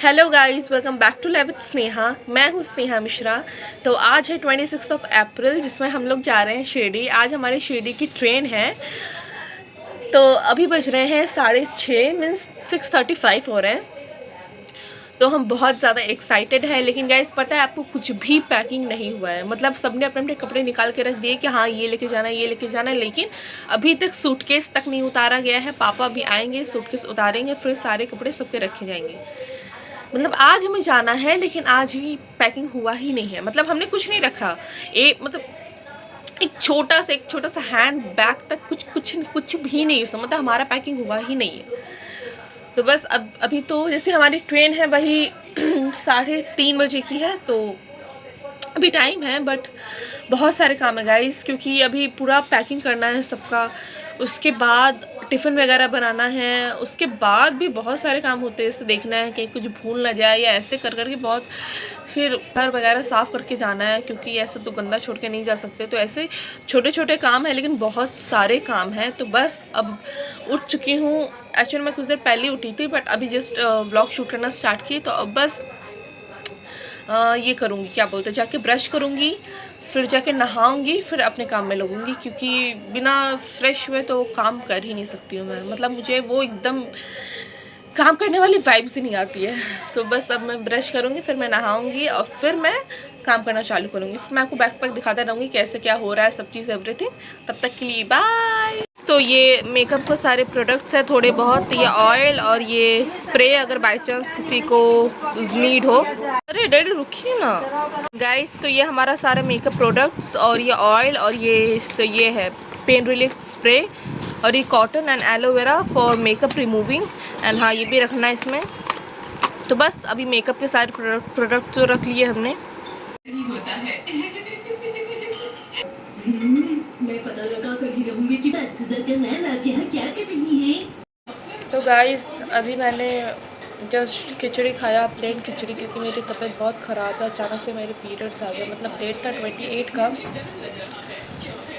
Hello guys, welcome back to live with Sneha. मैं हूँ स्नेहा मिश्रा। तो आज है 26 अप्रैल, जिसमें हम लोग जा रहे हैं शिरडी। आज हमारी शिरडी की ट्रेन है। तो अभी बज रहे हैं 6:30 मीन्स 6:35 हो रहे हैं। तो हम बहुत ज़्यादा एक्साइटेड है। लेकिन गाइस पता है आपको, कुछ भी पैकिंग नहीं हुआ है। मतलब सबने अपने अपने कपड़े निकाल के रख दिए कि हाँ ये लेके जाना है, ये लेके जाना है। लेकिन अभी तक सूटकेस तक नहीं उतारा गया है। पापा अभी आएंगे, सूटकेस उतारेंगे, फिर सारे कपड़े सबके रखे जाएंगे। मतलब आज हमें जाना है, लेकिन आज भी पैकिंग हुआ ही नहीं है। मतलब हमने कुछ नहीं रखा। एक छोटा सा हैंड बैग तक कुछ भी नहीं। उसमें मतलब हमारा पैकिंग हुआ ही नहीं है। तो बस अभी तो जैसे हमारी ट्रेन है वही 3:30 बजे की है। तो अभी टाइम है, बट बहुत सारे काम है गाइस, क्योंकि अभी पूरा पैकिंग करना है सबका। उसके बाद टिफ़िन वगैरह बनाना है। उसके बाद भी बहुत सारे काम होते हैं। जैसे देखना है कि कुछ भूल ना जाए, या ऐसे कर करके बहुत। फिर घर वगैरह साफ़ करके जाना है, क्योंकि ऐसे तो गंदा छोड़ के नहीं जा सकते। तो ऐसे छोटे छोटे काम है, लेकिन बहुत सारे काम हैं। तो बस अब उठ चुकी हूँ। एक्चुअली मैं कुछ देर पहले उठी थी, बट अभी जस्ट व्लॉग शूट करना स्टार्ट की। तो अब बस ये करूँगी, क्या बोलते हैं, जाके ब्रश करूँगी, फिर जाके नहाऊंगी, फिर अपने काम में लगूंगी। क्योंकि बिना फ्रेश हुए तो काम कर ही नहीं सकती हूँ मैं। मतलब मुझे वो एकदम काम करने वाली वाइब्स ही नहीं आती है। तो बस अब मैं ब्रश करूँगी, फिर मैं नहाऊंगी, और फिर मैं काम करना चालू करूँगी। फिर मैं आपको बैकपैक दिखाते रहूँगी कैसे क्या हो रहा है, सब चीज़ एवरीथिंग। तब तक के लिए बाय। तो ये मेकअप के सारे प्रोडक्ट्स हैं थोड़े बहुत। ये ऑयल और ये स्प्रे, अगर बाय चांस किसी को नीड हो। अरे डैडी रुकिए ना गाइस। तो ये हमारा सारा मेकअप प्रोडक्ट्स, और ये ऑयल, और ये है पेन रिलीफ स्प्रे, और ये cotton and aloe vera for makeup removing. And हाँ, ये भी रखना है इसमें। तो बस अभी मेकअप के सारे प्रोडक्ट तो रख लिए हमने। होता है मैं पता लगा कर ही रहूंगी कि मैम आप यहाँ क्या कर रही हैं। तो गाइस अभी मैंने जस्ट खिचड़ी खाया, प्लेन खिचड़ी, क्योंकि मेरी तबीयत बहुत ख़राब है। अचानक से मेरे पीरियड्स आ गए। मतलब डेट था 28 का,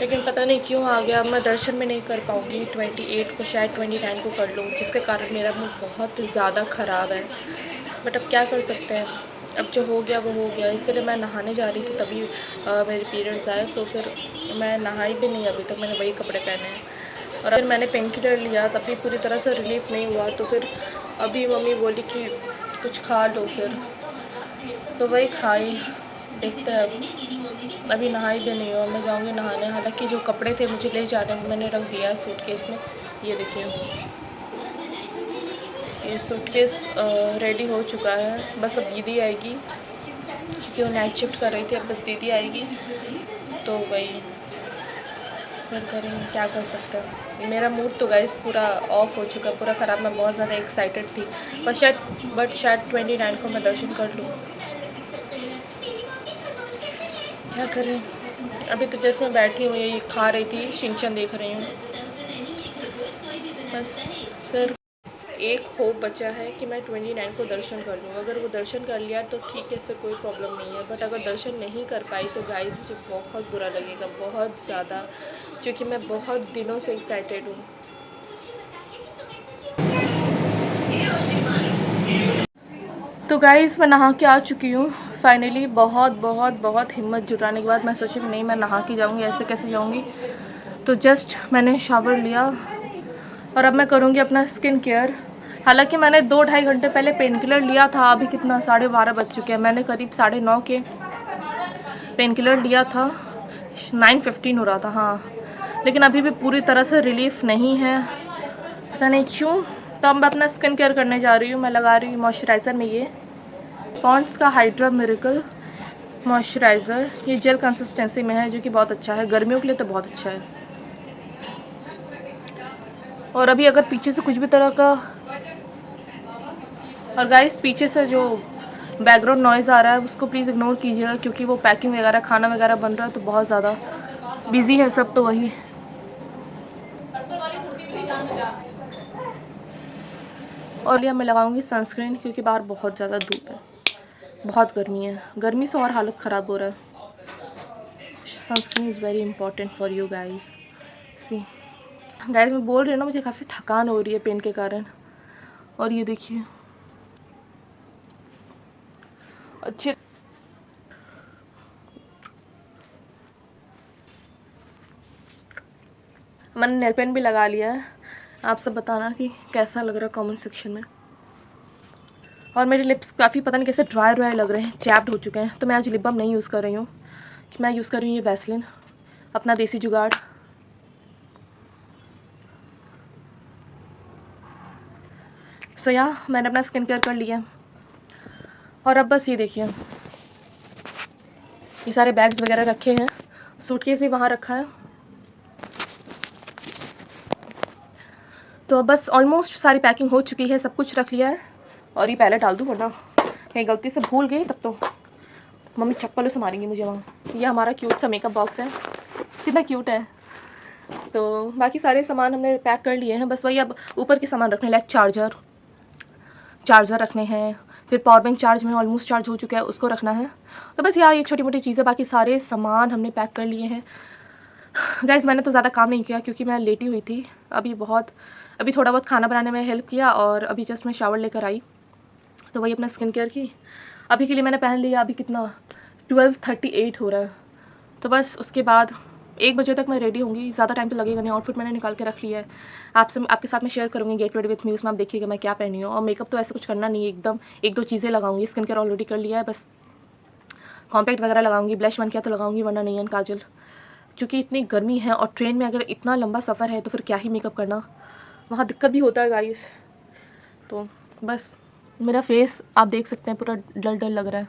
लेकिन पता नहीं क्यों आ गया। अब मैं दर्शन में नहीं कर पाऊँगी 28 को, शायद 29 को कर लूँ, जिसके कारण मेरा मूड बहुत ज़्यादा ख़राब है। बट अब क्या कर सकते हैं, अब जो हो गया वो हो गया। इसलिए मैं नहाने जा रही थी, तभी मेरे पीरियड्स आए। तो फिर मैं नहाई भी नहीं अभी तक, मैंने वही कपड़े पहने हैं। और अगर मैंने पेन किलर लिया तभी पूरी तरह से रिलीफ़ नहीं हुआ। तो फिर अभी मम्मी बोली कि कुछ खा लो, फिर तो वही खाई। देखते हैं अब। अभी नहाई भी नहीं हुआ, मैं जाऊँगी नहाने। हालांकि जो कपड़े थे मुझे ले जाने में, मैंने रख दिया है सूटकेस में। ये देखिए, ये सूटकेस रेडी हो चुका है। बस अब दीदी आएगी, क्योंकि वो नाइट शिफ्ट कर रही थी। अब बस दीदी आएगी तो वही फिर करेंगे, क्या कर सकते हैं। मेरा मूड तो गाइस पूरा ऑफ हो चुका है, पूरा ख़राब। मैं बहुत ज़्यादा एक्साइटेड थी, बट शायद 29 को मैं दर्शन कर लूँ। क्या करें। अभी तो जस्ट मैं बैठी हुई, ये खा रही थी, शिनचैन देख रही हूँ। बस फिर एक होप बचा है कि मैं 29 को दर्शन कर लूँ। अगर वो दर्शन कर लिया तो ठीक है, फिर कोई प्रॉब्लम नहीं है। बट अगर दर्शन नहीं कर पाई तो गाइस मुझे बहुत बुरा लगेगा, बहुत ज़्यादा, क्योंकि मैं बहुत दिनों से एक्साइटेड हूँ। तो गाइस मैं नहा के आ चुकी हूँ फाइनली। बहुत बहुत बहुत हिम्मत जुटाने के बाद मैं सोची कि नहीं, मैं नहा के जाऊँगी, ऐसे कैसे जाऊँगी। तो जस्ट मैंने शावर लिया, और अब मैं करूँगी अपना स्किन केयर। हालांकि मैंने 2-2.5 घंटे पहले पेन किलर लिया था। अभी कितना 12:30 बज चुके हैं। मैंने करीब 9:30 के पेन किलर लिया था। 9:15 हो रहा था, हाँ। लेकिन अभी भी पूरी तरह से रिलीफ नहीं है, पता नहीं क्यों। तो अब मैं अपना स्किन केयर करने जा रही हूँ। मैं लगा रही हूँ मॉइस्चराइज़र में ये पॉन्ड्स का हाइड्रा मिरेकल मॉइस्चराइज़र। ये जेल कंसिस्टेंसी में है, जो कि बहुत अच्छा है, गर्मियों के लिए तो बहुत अच्छा है। और अभी अगर पीछे से कुछ भी तरह का, और गाइस पीछे से जो बैकग्राउंड नॉइज़ आ रहा है उसको प्लीज़ इग्नोर कीजिएगा, क्योंकि वो पैकिंग वगैरह, खाना वगैरह बन रहा है, तो बहुत ज़्यादा बिजी है सब। तो वही और ये मैं लगाऊंगी सनस्क्रीन, क्योंकि बाहर बहुत ज़्यादा धूप है, बहुत गर्मी है। गर्मी से और हालत ख़राब हो रहा है। Sunscreen is very important for you guys. See guys, मैं बोल रही हूँ ना, मुझे काफ़ी थकान हो रही है पेन के कारण। और ये देखिए, अच्छे मैंने नेल पेंट भी लगा लिया है। आप सब बताना कि कैसा लग रहा है कमेंट सेक्शन में। और मेरे लिप्स काफ़ी पता नहीं कैसे ड्राई लग रहे हैं, चैप्ड हो चुके हैं। तो मैं आज लिप बाम नहीं यूज़ कर रही हूँ, मैं यूज़ कर रही हूँ ये वैसलिन, अपना देसी जुगाड़। सो मैंने अपना स्किन केयर कर लिया। और अब बस ये देखिए, ये सारे बैग्स वगैरह रखे हैं, सूटकेस भी वहाँ रखा है। तो अब बस ऑलमोस्ट सारी पैकिंग हो चुकी है, सब कुछ रख लिया है। और ये पहले डाल दूँ वरना कहीं गलती से भूल गई तब तो मम्मी चप्पलों से मारेंगी मुझे वहाँ। ये हमारा क्यूट सा मेकअप बॉक्स है, कितना क्यूट है। तो बाकी सारे सामान हमने पैक कर लिए हैं, बस वही अब ऊपर के सामान रखने, लाइक चार्जर रखने हैं, फिर पावर बैंक चार्ज में ऑलमोस्ट चार्ज हो चुका है, उसको रखना है। तो बस ये छोटी मोटी चीज़ें, बाकी सारे सामान हमने पैक कर लिए हैं। गाइस मैंने तो ज़्यादा काम नहीं किया क्योंकि मैं लेटी हुई थी। अभी थोड़ा बहुत खाना बनाने में हेल्प किया और अभी जस्ट मैं शावर लेकर आई, तो वही अपना स्किन केयर की। अभी के लिए मैंने पहन लिया, अभी कितना 12:38 हो रहा है। तो बस उसके बाद 1 बजे तक मैं रेडी होंगी, ज़्यादा टाइम तो लगेगा नहीं। आउटफिट मैंने निकाल के रख लिया है, आपके साथ में शेयर करूँगी गेट रेडी विथ मी, उसमें आप देखिएगा मैं क्या पहनी हूँ। और मेकअप तो ऐसा कुछ करना नहीं है, एकदम 1-2 चीज़ें लगाऊंगी। स्किन केयर ऑलरेडी कर लिया है, बस कॉम्पैक्ट वगैरह लगाऊंगी, ब्लश बन किया तो लगाऊंगी, वरना नहीं है काजल, क्योंकि इतनी गर्मी है और ट्रेन में अगर इतना लंबा सफ़र है तो फिर क्या ही मेकअप करना, वहाँ दिक्कत भी होता है गाइस। तो बस मेरा फेस आप देख सकते हैं, पूरा डल लग रहा है।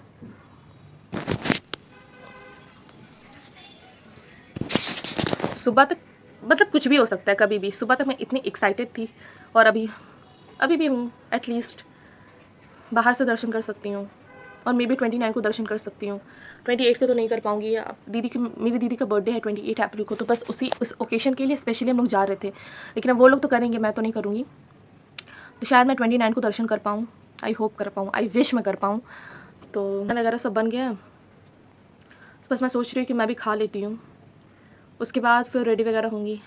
सुबह तक मतलब कुछ भी हो सकता है कभी भी, सुबह तक मैं इतनी एक्साइटेड थी और अभी भी हूँ। एटलीस्ट बाहर से दर्शन कर सकती हूँ और मे बी 29 को दर्शन कर सकती हूँ। 28 को तो नहीं कर पाऊँगी। अब मेरी दीदी का बर्थडे है 28 अप्रैल को, तो बस उस ओकेशन के लिए स्पेशली हम लोग जा रहे थे, लेकिन अब वो लोग तो करेंगे, मैं तो नहीं करूँगी। तो शायद मैं 29 को दर्शन कर पाऊँ, आई होप कर पाऊँ, आई विश मैं कर पाऊँ। तो वगैरह सब बन गया, बस मैं सोच रही हूँ कि मैं भी खा लेती हूँ, उसके बाद फिर रेडी वगैरह होंगी,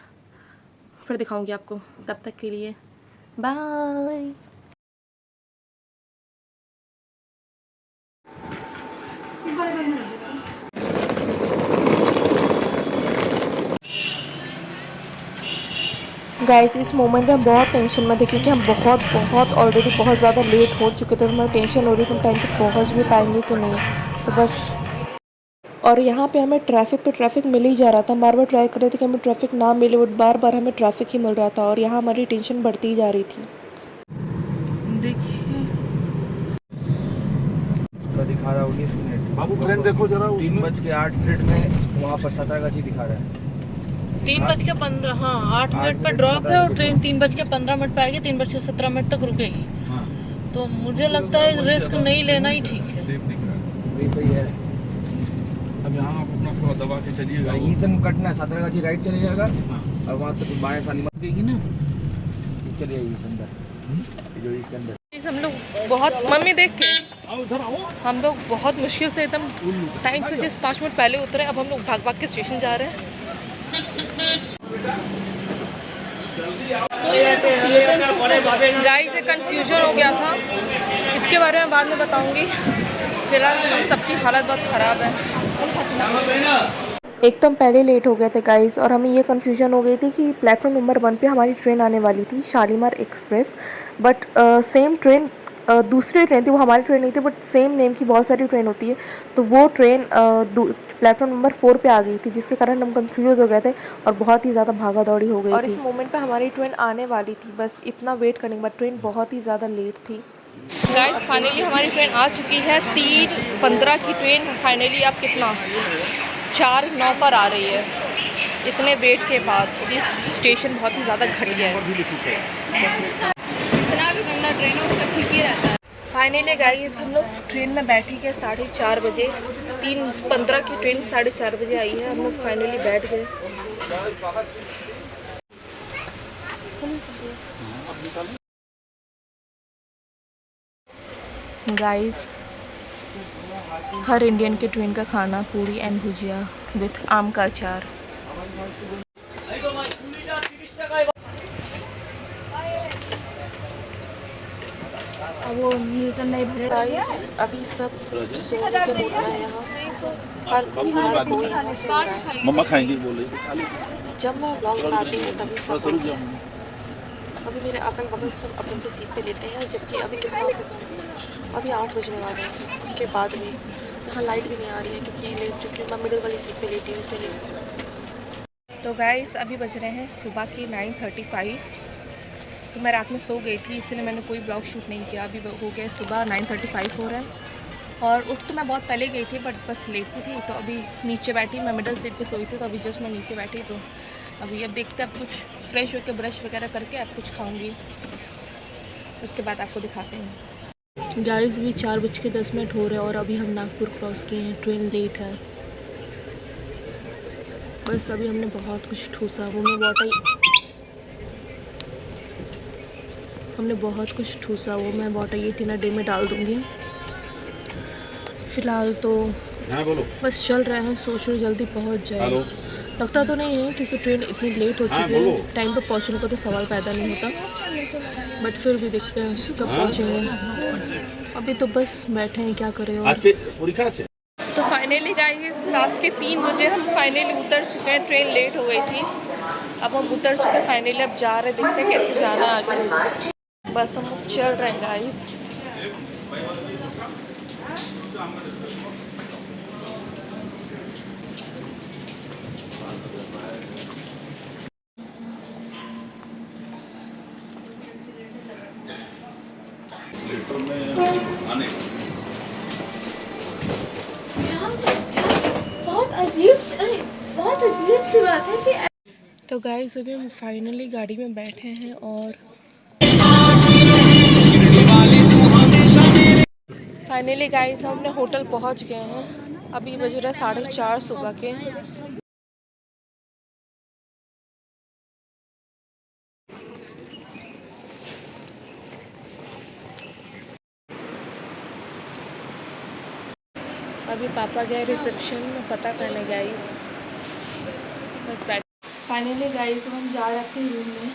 फिर दिखाऊंगी आपको। तब तक के लिए बाय। गाइस इस मोमेंट में हम बहुत टेंशन में थे क्योंकि हम बहुत ऑलरेडी बहुत ज़्यादा लेट हो चुके थे, तो हमें टेंशन हो रही थी हम टाइम पे पहुंच भी पाएंगे कि नहीं। तो बस, और यहाँ पे हमें ट्रैफिक मिल ही जा रहा था। बार बार ट्राई कर रहे थे कि हमें ट्रैफिक ना मिले, बट बार हमें ट्रैफिक ही मिल रहा था और यहाँ हमारी टेंशन बढ़ती ही जा रही थी। देखिए दिखा रहा है 19 मिनट। बाबू ट्रेन देखो जरा, 3:08 में वहाँ पर सातरागाछी दिखा रहा है। 3:15, हाँ 8 मिनट पर ड्रॉप है और ट्रेन 3:15 पे आएगी, 3:17 तक रुकेगी। हाँ। तो मुझे लगता है रिस्क नहीं लेना ही ठीक है। सेफ दिख रहा है, सही है। अब यहाँ आप अपना थोड़ा दबा के चलिएगा, यहीं से कटना है, सातरागाछी राइट चले जाएगा और वहाँ से बाएं शालीमार देगी ना, चले जाइए अंदर, जो इसके अंदर। हम लोग बहुत, मम्मी देख के हम लोग बहुत मुश्किल से एकदम टाइम से जिस 5 मिनट पहले उतरे, अब हम लोग भाग के स्टेशन जा रहे हैं। गाइस ये कंफ्यूजन हो गया था, इसके बारे में बाद में बताऊंगी। फिलहाल सबकी हालत बहुत ख़राब है। एक तो हम पहले लेट हो गए थे गाइस, और हमें ये कन्फ्यूजन हो गई थी कि प्लेटफॉर्म नंबर 1 पे हमारी ट्रेन आने वाली थी, Shalimar express, but same train दूसरी ट्रेन थी, वो हमारी ट्रेन नहीं थी, बट सेम नेम की बहुत सारी ट्रेन होती है, तो वो ट्रेन प्लेटफॉर्म नंबर 4 पे आ गई थी, जिसके कारण हम कंफ्यूज हो गए थे और बहुत ही ज़्यादा भागा दौड़ी हो गई और इस मोमेंट पे हमारी ट्रेन आने वाली थी। बस इतना वेट करने के बाद ट्रेन बहुत ही ज़्यादा लेट थी। गाइस फाइनली हमारी ट्रेन आ चुकी है, 3:15 की ट्रेन फाइनली अब कितना 4:09 पर आ रही है। इतने वेट के बाद ये स्टेशन बहुत ही ज़्यादा घटिया है। इतना भी गंदा ट्रेन हो उसका ठीक ही रहता है। फाइनली गाइस हम लोग ट्रेन में बैठ ही गए 4:30 बजे, 3:15 की ट्रेन 4:30 बजे आई है। हम लोग फाइनली बैठ गए। गाइस हर इंडियन के ट्रेन का खाना पूरी एंड भुजिया विथ आम का अचार। वो मीटर नहीं भरे। गाइस अभी सब सोने के मूड में है यहाँ, हर कोई यहाँ सो रहा है। मम्मा खाएंगे बोले। जब मैं ब्लॉग बनाती हूँ तभी सब होते हैं। अभी मेरे अगल बगल सब अपनी अपनी सीट पे लेटे हैं, जबकि अभी कितना अभी 8 बजने वाले हैं। उसके बाद भी यहाँ लाइट भी नहीं आ रही है क्योंकि मैं मिडिल वाली सीट पे लेटी हूँ इसीलिए। तो गाइस अभी बज रहे हैं सुबह के 9:35। तो मैं रात में सो गई थी इसलिए मैंने कोई ब्लॉग शूट नहीं किया। अभी हो गया सुबह 9:35 हो रहा है और उठ तो मैं बहुत पहले गई थी बट बस लेटी थी। तो अभी नीचे बैठी, मैं मिडल सीट पे सोई थी तो अभी जस्ट मैं नीचे बैठी। तो अभी अब देखते हैं, अब कुछ फ्रेश होकर ब्रश वगैरह करके अब कुछ खाऊंगी, उसके बाद आपको दिखाते हैं। गाइस भी 4:10 हो रहे हैं और अभी हम नागपुर क्रॉस किए हैं। ट्रेन लेट है। बस अभी हमने बहुत कुछ ठूसा, वो मैं वाटर ये टिना डे में डाल दूँगी। फ़िलहाल तो हाँ बोलो। बस चल रहे हैं, सोच रहे जल्दी पहुंच जाए। हेलो। लगता तो नहीं है क्योंकि ट्रेन इतनी लेट हो चुकी है, टाइम पर पहुंचने का तो सवाल पैदा नहीं होता, बट फिर भी देखते हैं कब पहुंचेंगे। अभी तो बस बैठे हैं, क्या करें। और तो फाइनली गाइस रात के 3 बजे हम फाइनली उतर चुके हैं। ट्रेन लेट हो गई थी, अब हम उतर चुके हैं फाइनली। अब जा रहे, देखते हैं कैसे जाना आगे। बस हम चल रहे हैं गाइस। बहुत अजीब सी बात है कि तो गाइस अभी हम फाइनली गाड़ी में बैठे हैं और फाइनली गाइस हम अपने होटल पहुंच गए हैं। अभी बज रहा है 4:30 सुबह के। अभी पापा गए रिसेप्शन में पता करने गाइस, बस बैठ। फाइनली गाइस हम जा रहे हैं अपने रूम में।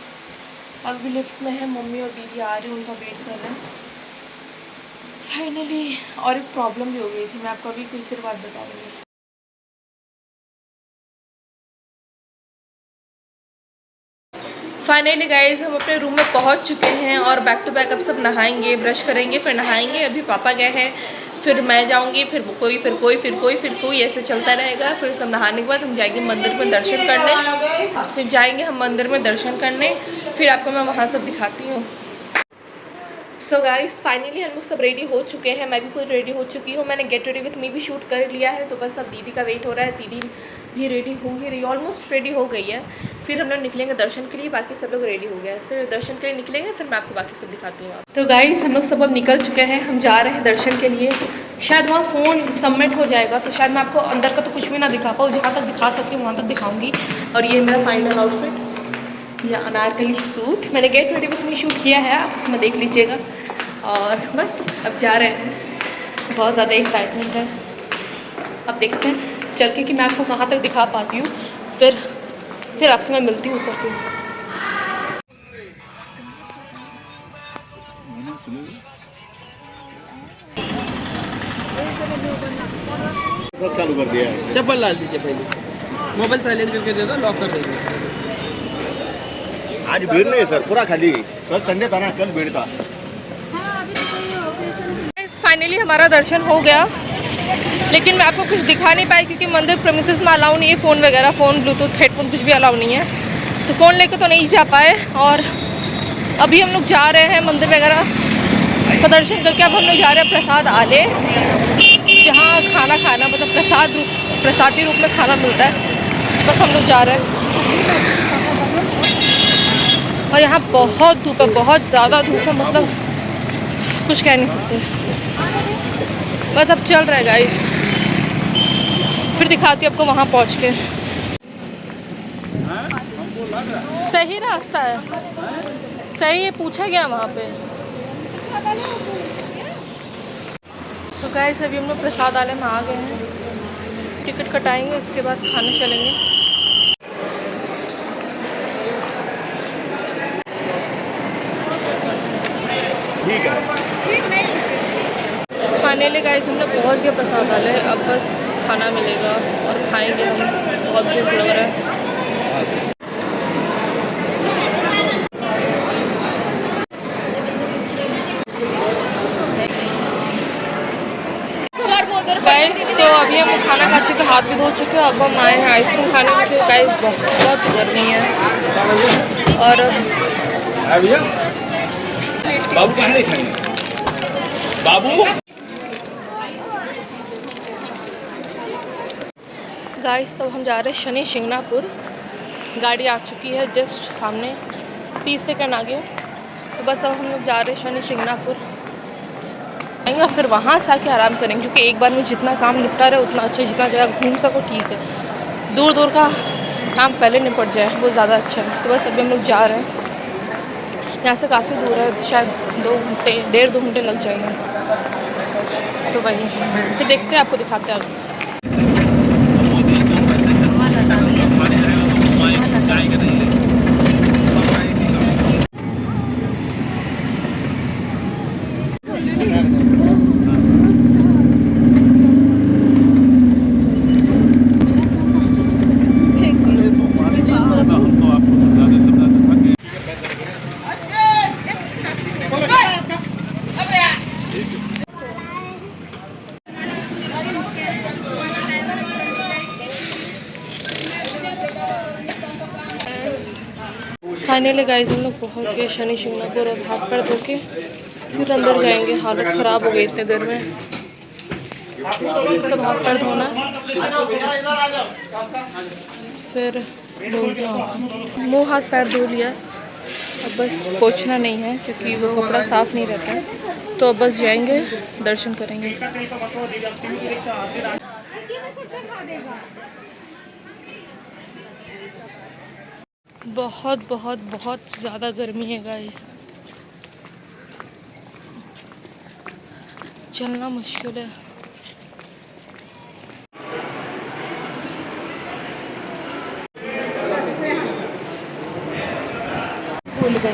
अभी लिफ्ट में है, मम्मी और दीदी आ रहे हैं, उनका वेट कर रहे हैं फाइनली। और एक प्रॉब्लम भी हो गई थी, मैं आपको अभी कुछ देर बाद बताऊँगी। फाइनली गाइस हम अपने रूम में पहुंच चुके हैं और बैक टू बैक अब सब नहाएंगे, ब्रश करेंगे, फिर नहाएंगे। अभी पापा गए हैं, फिर मैं जाऊंगी, फिर कोई, फिर कोई, फिर कोई, फिर कोई, ऐसे चलता रहेगा। फिर सब नहाने के बाद हम जाएंगे मंदिर में दर्शन करने। फिर जाएंगे हम मंदिर में दर्शन करने, फिर आपको मैं वहाँ सब दिखाती हूँ। सो गाइस फाइनली हम लोग सब रेडी हो चुके हैं। मैं भी खुद रेडी हो चुकी हूँ। मैंने गेट रेडी विथ मी भी शूट कर लिया है। तो बस अब दीदी का वेट हो रहा है। दीदी भी रेडी हो ही रही, ऑलमोस्ट रेडी हो गई है। फिर हम लोग निकलेंगे दर्शन के लिए, बाकी सब लोग रेडी हो गए हैं। फिर दर्शन के लिए निकलेंगे, फिर मैं आपको बाकी सब दिखाती हूँ। तो गाइस हम लोग सब अब निकल चुके हैं, हम जा रहे हैं दर्शन के लिए। शायद वहाँ फ़ोन सबमिट हो जाएगा तो शायद मैं आपको अंदर का तो कुछ भी ना दिखा पाऊँ, जहाँ तक दिखा सकती हूँ वहाँ तक दिखाऊँगी। और ये मेरा फाइनल आउटफिट, यह अनारकली सूट, मैंने get ready with me shoot किया है, आप उसमें देख लीजिएगा। और बस अब जा रहे हैं, बहुत ज़्यादा एक्साइटमेंट है। अब देखते हैं चल के कि मैं आपको कहाँ तक दिखा पाती हूँ। फिर आपसे मैं मिलती हूँ करके। सब चालू कर दिया है। चप्पल डाल दीजिए पहले, मोबाइल साइलेंट करके दे दो, लॉक कर दीजिए। आज भीड़ नहीं सर, पूरा खाली। कल संडे था ना, कल भीड़ था। फाइनली हमारा दर्शन हो गया, लेकिन मैं आपको कुछ दिखा नहीं पाई क्योंकि मंदिर प्रेमिसेस में अलाउ नहीं है फ़ोन वगैरह, फ़ोन ब्लूटूथ हेडफोन कुछ भी अलाउ नहीं है, तो फ़ोन लेकर तो नहीं जा पाए। और अभी हम लोग जा रहे हैं मंदिर वगैरह का दर्शन करके। अब हम लोग जा रहे हैं प्रसाद आले, जहाँ खाना खाना मतलब प्रसादी रूप में खाना मिलता है। बस हम लोग जा रहे हैं और यहाँ बहुत धूप है, बहुत ज़्यादा धूप है, मतलब कुछ कह नहीं सकते। बस अब चल रहा है गाइस, फिर दिखाती हूँ आपको वहाँ पहुँच के। सही रास्ता है, सही है, पूछा गया वहाँ पे। तो गाइस अभी हम लोग प्रसाद आले में आ गए हैं, टिकट कटाएंगे, उसके बाद खाने चलेंगे। ठीक है। फाइनली गाइस हम लोग पहुँच गए प्रसाद वाले। अब बस खाना मिलेगा और खाएंगे हम। बहुत भूख लग रहा है। गाइस तो अभी हम खाना खा चुके, हाथ भी धो चुके हैं। अब हम आए हैं आइसक्रीम खाने के लिए। गाइस बहुत गर्मी है। और बाबू कहाँ नहीं खाएंगे बाबू। गाइस तो हम जा रहे हैं शनि शिंगणापुर। गाड़ी आ चुकी है जस्ट सामने, 30 सेकंड आगे। तो बस अब हम लोग जा रहे हैं शनि शिंगणापुर आएंगे, फिर वहाँ से आके आराम करेंगे। क्योंकि एक बार में जितना काम निपटा रहे उतना अच्छा, जितना जगह घूम सको ठीक है। दूर दूर का काम पहले निपट जाए वो ज़्यादा अच्छा है। तो बस अभी हम लोग जा रहे हैं। यहाँ से काफ़ी दूर है, शायद 2 घंटे 1.5-2 घंटे लग जाएंगे। तो वही फिर देखते हैं, आपको दिखाते हैं आगे। फाइनली गाइस हम लोग पहुँच गए शनि शिंगणापुर। और हाथ पैर धो के फिर अंदर जाएंगे। हालत ख़राब हो गई इतने देर में। सब हाथ पैर धोना, फिर मुँह हाथ पैर धो लिया। अब बस पोंछना नहीं है क्योंकि वो कपड़ा साफ़ नहीं रहता है। तो अब बस जाएंगे, दर्शन करेंगे। बहुत बहुत बहुत ज़्यादा गर्मी है गाइस, चलना मुश्किल है।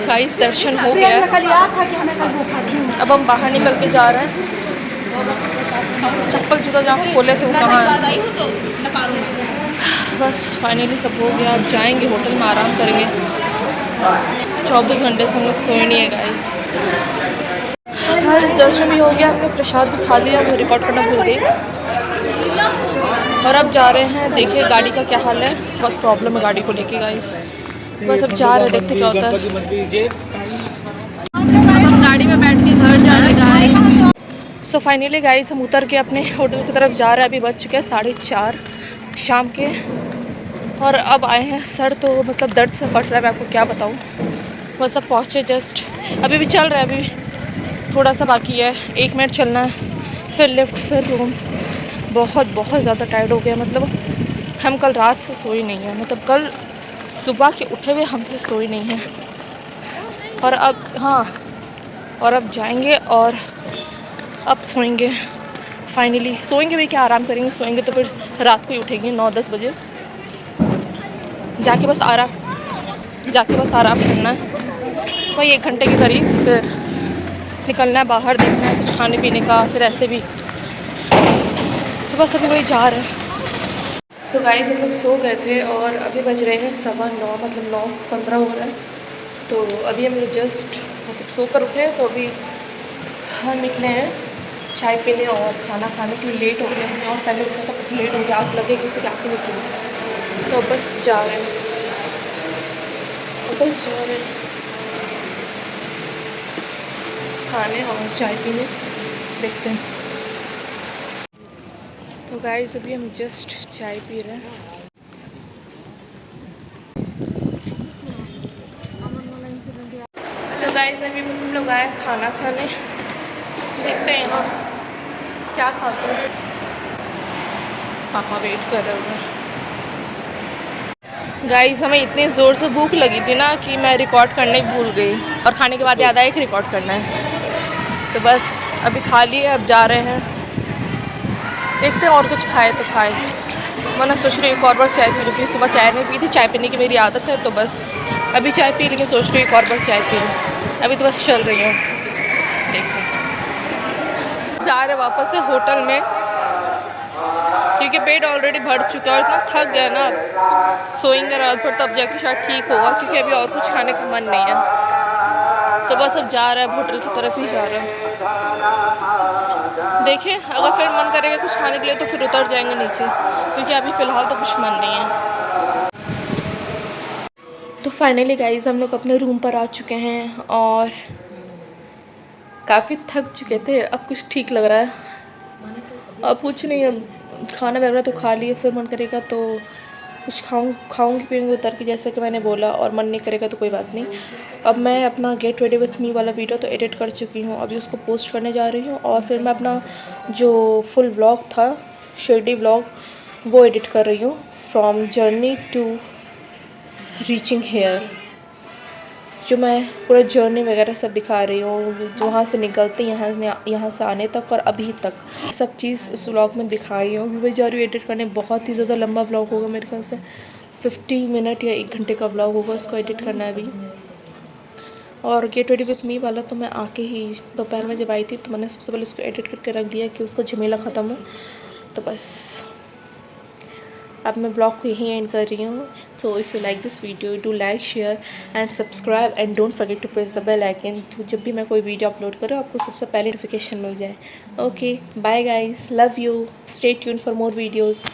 गाइस दर्शन हो गया। अब हम बाहर निकल के जा रहे हैं। चप्पल जूता जहाँ खोले थे वो कहाँ है। बस फाइनली सब हो गया। अब जाएंगे होटल में, आराम करेंगे। 24 घंटे से हम लोग सोए नहीं है गाइस। दर्शन भी हो गया, हमने प्रसाद भी खा लिया। वो रिकॉर्ड करना भूल गई। और अब जा रहे हैं, देखिए गाड़ी का क्या हाल है। बहुत प्रॉब्लम है गाड़ी को लेके गाइस। बस अब जा रहे हैं, देखते क्या होता है। हम गाड़ी में बैठ के घर जा रहे हैं। सो फाइनली गाइस हम उतर के अपने होटल की तरफ जा रहे हैं। अभी बज चुके हैं 4:30 शाम के। और अब आए हैं। सर तो मतलब दर्द से फट रहा है, मैं आपको क्या बताऊँ। बस अब पहुँचे जस्ट, अभी भी चल रहा है। अभी थोड़ा सा बाकी है, 1 मिनट चलना है, फिर लिफ्ट, फिर रूम। बहुत बहुत ज़्यादा टायर्ड हो गया। मतलब हम कल रात से सोए नहीं हैं। मतलब कल सुबह के उठे हुए हम फिर सोए नहीं हैं। और अब और अब जाएंगे और अब सोएंगे। फाइनली सोएंगे भी क्या, आराम करेंगे। सोएंगे तो फिर रात को ही उठेंगे 9-10 बजे। जाके बस आराम करना है वही 1 घंटे के करीब। फिर निकलना है बाहर, देखना है कुछ खाने पीने का। फिर ऐसे भी तो बस अभी वही जा रहे हैं। तो गाइस हम लोग सो गए थे और अभी बज रहे हैं 9:15, मतलब 9:15 हो रहा है। तो अभी हम लोग जस्ट मतलब सो कर उठे। तो अभी निकले हैं चाय पीने और खाना खाने के लिए। लेट हो गया हमने, और पहले उठा था कुछ लेट हो गया। आग लगे किसी का आँखें निकली। तो बस जा रहे हैं, खाने और चाय पीने, देखते हैं। तो गाइस अभी हम जस्ट चाय पी रहे हैं। तो गाइस अभी बस हम लोग आए खाना खाने, देखते हैं यहाँ क्या खाते हैं। पापा वेट कर रहे हैं। गाइस हमें इतनी ज़ोर से भूख लगी थी ना कि मैं रिकॉर्ड करना ही भूल गई। और खाने के बाद याद आया कि रिकॉर्ड करना है। तो बस अभी खा लिए, अब जा रहे हैं। देखते हैं और कुछ खाए तो खाए, वरना सोच रही हूँ एक और बार चाय पी लूँ। क्योंकि सुबह चाय नहीं पी थी, चाय पीने की मेरी आदत है। तो बस अभी चाय पी, लेकिन सोच रही हूँ एक और बार चाय पी लूँ। अभी तो बस चल रही हूँ, देखते हैं। जा रहे हैं वापस से होटल में, क्योंकि पेट ऑलरेडी भर चुका है और इतना थक गया ना, सोएंगे रात भर तब जाके शायद ठीक होगा, क्योंकि अभी और कुछ खाने का मन नहीं है। तो बस अब जा रहा है, होटल की तरफ ही जा रहा है। देखें अगर फिर मन करेगा कुछ खाने के लिए तो फिर उतर जाएंगे नीचे, क्योंकि अभी फ़िलहाल तो कुछ मन नहीं है। तो फाइनली गाइस हम लोग अपने रूम पर आ चुके हैं और काफ़ी थक चुके थे, अब कुछ ठीक लग रहा है। अब कुछ नहीं, अब खाना वगैरह तो खा लिए, फिर मन करेगा तो कुछ खाऊंगी पीऊँगी उतर के, जैसे कि मैंने बोला, और मन नहीं करेगा तो कोई बात नहीं। अब मैं अपना गेट रेडी विथ मी वाला वीडियो तो एडिट कर चुकी हूँ, अभी उसको पोस्ट करने जा रही हूँ, और फिर मैं अपना जो फुल व्लॉग था, शिरडी व्लॉग, वो एडिट कर रही हूँ, from journey to reaching here, जो मैं पूरा जर्नी वगैरह सब दिखा रही हूँ, जो वहाँ से निकलते यहाँ से आने तक और अभी तक सब चीज़ उस व्लॉग में दिखाई हूँ। अभी मैं जा रही हूँ एडिट करने, बहुत ही ज़्यादा लंबा व्लॉग होगा, मेरे ख्याल से 50 मिनट या 1 घंटे का व्लॉग होगा, उसको एडिट करना है अभी। और गेट रेडी विथ मी वाला तो मैं आके ही दोपहर में जब आई थी तो मैंने सबसे पहले उसको एडिट करके रख दिया कि उसका झमेला ख़त्म हो। तो बस अब मैं ब्लॉग को यहीं एंड कर रही हूँ। So if you like this video do like share and subscribe and don't forget to press the bell icon, तो जब भी मैं कोई वीडियो अपलोड करूँ आपको सबसे पहले नोटिफिकेशन मिल जाए। Okay bye guys, love you, stay tuned for more videos.